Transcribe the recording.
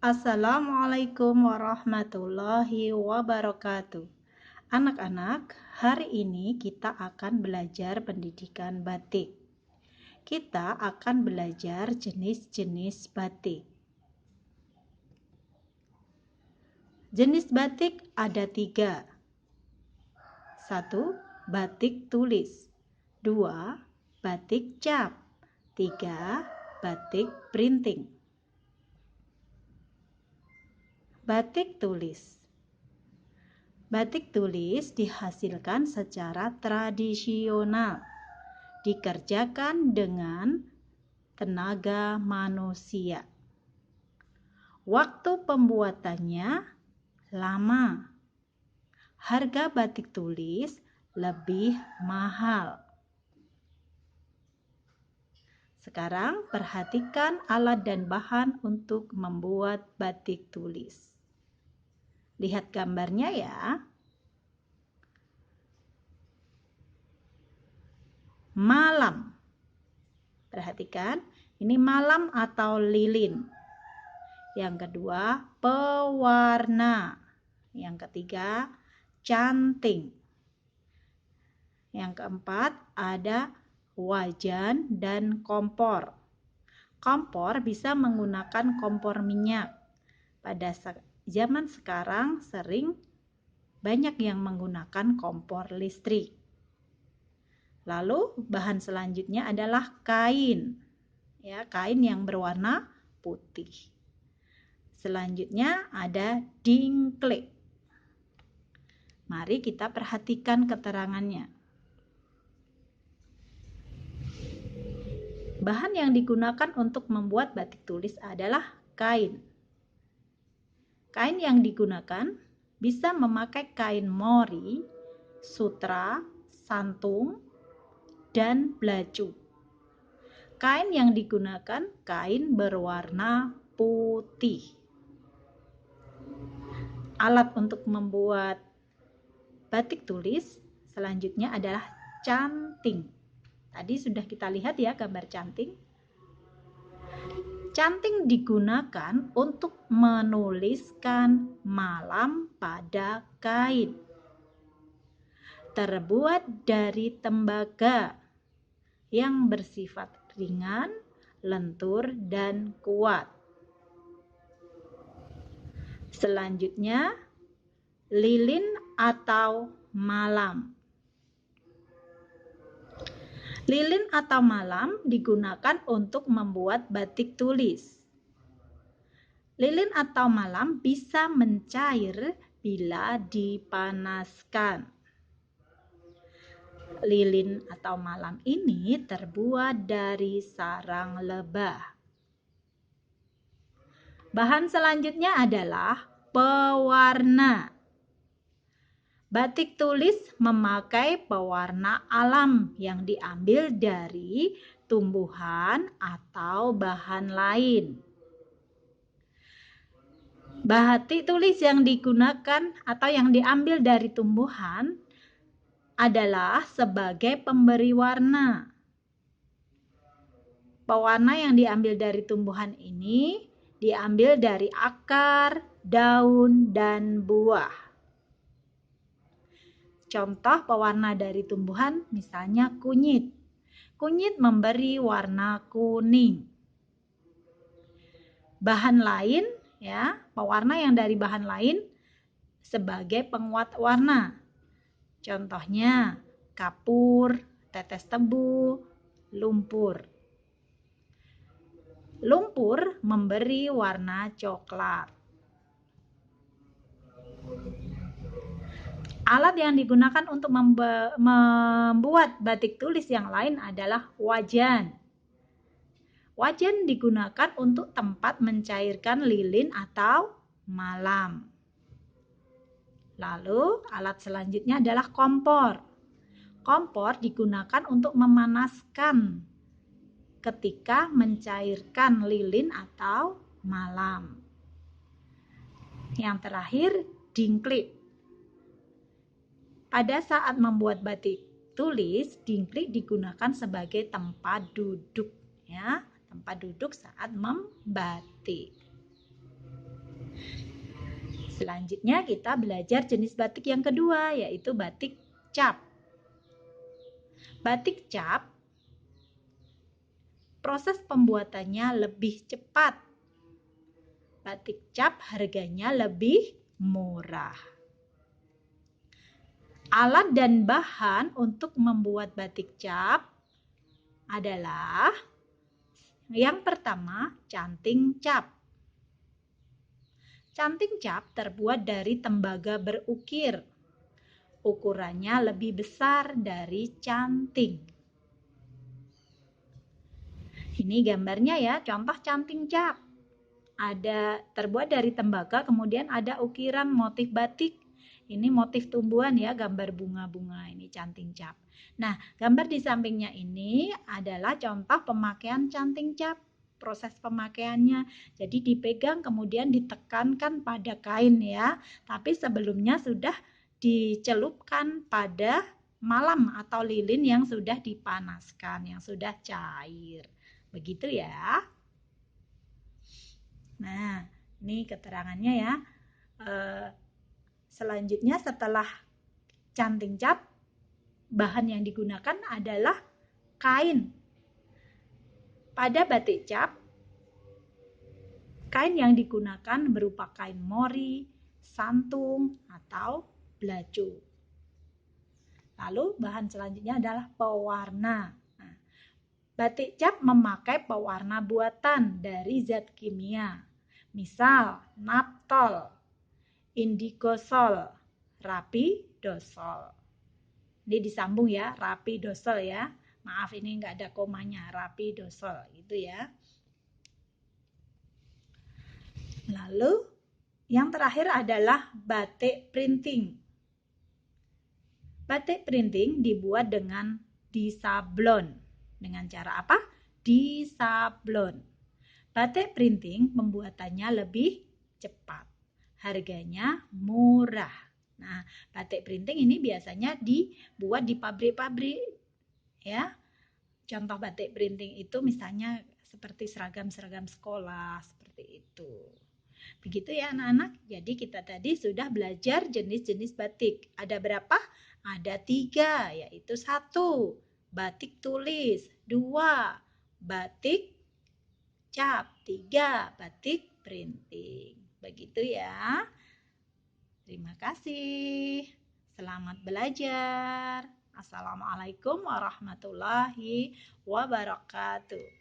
Assalamualaikum warahmatullahi wabarakatuh. Anak-anak, hari ini kita akan belajar pendidikan batik. Kita akan belajar jenis-jenis batik. Jenis batik ada 3. 1. Batik tulis. 2. Batik cap. 3. Batik printing. Batik tulis. Batik tulis dihasilkan secara tradisional, dikerjakan dengan tenaga manusia. Waktu pembuatannya lama. Harga batik tulis lebih mahal. Sekarang perhatikan alat dan bahan untuk membuat batik tulis. Lihat gambarnya ya. Malam. Perhatikan, ini malam atau lilin. Yang kedua, pewarna. Yang ketiga, canting. Yang keempat, ada wajan dan kompor. Kompor bisa menggunakan kompor minyak. Pada zaman sekarang sering banyak yang menggunakan kompor listrik. Lalu bahan selanjutnya adalah kain. Ya, kain yang berwarna putih. Selanjutnya ada dingklik. Mari kita perhatikan keterangannya. Bahan yang digunakan untuk membuat batik tulis adalah kain. Kain yang digunakan bisa memakai kain mori, sutra, santung, dan belacu. Kain yang digunakan kain berwarna putih. Alat untuk membuat batik tulis selanjutnya adalah canting. Tadi sudah kita lihat ya gambar canting. Canting digunakan untuk menuliskan malam pada kain. Terbuat dari tembaga yang bersifat ringan, lentur, dan kuat. Selanjutnya, lilin atau malam. Lilin atau malam digunakan untuk membuat batik tulis. Lilin atau malam bisa mencair bila dipanaskan. Lilin atau malam ini terbuat dari sarang lebah. Bahan selanjutnya adalah pewarna. Batik tulis memakai pewarna alam yang diambil dari tumbuhan atau bahan lain. Batik tulis yang digunakan atau yang diambil dari tumbuhan adalah sebagai pemberi warna. Pewarna yang diambil dari tumbuhan ini diambil dari akar, daun, dan buah. Contoh pewarna dari tumbuhan misalnya kunyit. Kunyit memberi warna kuning. Bahan lain ya, pewarna yang dari bahan lain sebagai penguat warna. Contohnya kapur, tetes tebu, lumpur. Lumpur memberi warna coklat. Alat yang digunakan untuk membuat batik tulis yang lain adalah wajan. Wajan digunakan untuk tempat mencairkan lilin atau malam. Lalu alat selanjutnya adalah kompor. Kompor digunakan untuk memanaskan ketika mencairkan lilin atau malam. Yang terakhir, dingklik. Pada saat membuat batik tulis, dingklik digunakan sebagai tempat duduk ya, tempat duduk saat membatik. Selanjutnya kita belajar jenis batik yang kedua, yaitu batik cap. Batik cap, proses pembuatannya lebih cepat. Batik cap harganya lebih murah. Alat dan bahan untuk membuat batik cap adalah yang pertama, canting cap. Canting cap terbuat dari tembaga berukir. Ukurannya lebih besar dari canting. Ini gambarnya ya, contoh canting cap. Ada terbuat dari tembaga, kemudian ada ukiran motif batik. Ini motif tumbuhan ya, gambar bunga-bunga, ini canting cap. Nah, gambar di sampingnya ini adalah contoh pemakaian canting cap. Proses pemakaiannya, jadi dipegang kemudian ditekankan pada kain ya. Tapi sebelumnya sudah dicelupkan pada malam atau lilin yang sudah dipanaskan, yang sudah cair. Begitu ya. Nah, ini keterangannya ya. Selanjutnya setelah canting cap, bahan yang digunakan adalah kain. Pada batik cap, kain yang digunakan berupa kain mori, santung, atau belacu. Lalu bahan selanjutnya adalah pewarna. Nah, batik cap memakai pewarna buatan dari zat kimia. Misal, naptol, indigosol, rapidosol. Ini disambung ya, rapidosol ya. Maaf ini nggak ada komanya, rapidosol gitu ya. Lalu yang terakhir adalah batik printing. Batik printing dibuat dengan disablon. Dengan cara apa? Disablon. Batik printing pembuatannya lebih cepat. Harganya murah. Nah, batik printing ini biasanya dibuat di pabrik-pabrik ya. Contoh batik printing itu misalnya seperti seragam-seragam sekolah, seperti itu. Begitu ya anak-anak. Jadi kita tadi sudah belajar jenis-jenis batik. Ada berapa? Ada 3, yaitu 1, batik tulis, 2, batik cap, 3, batik printing. Begitu ya. Terima kasih. Selamat belajar. Assalamualaikum warahmatullahi wabarakatuh.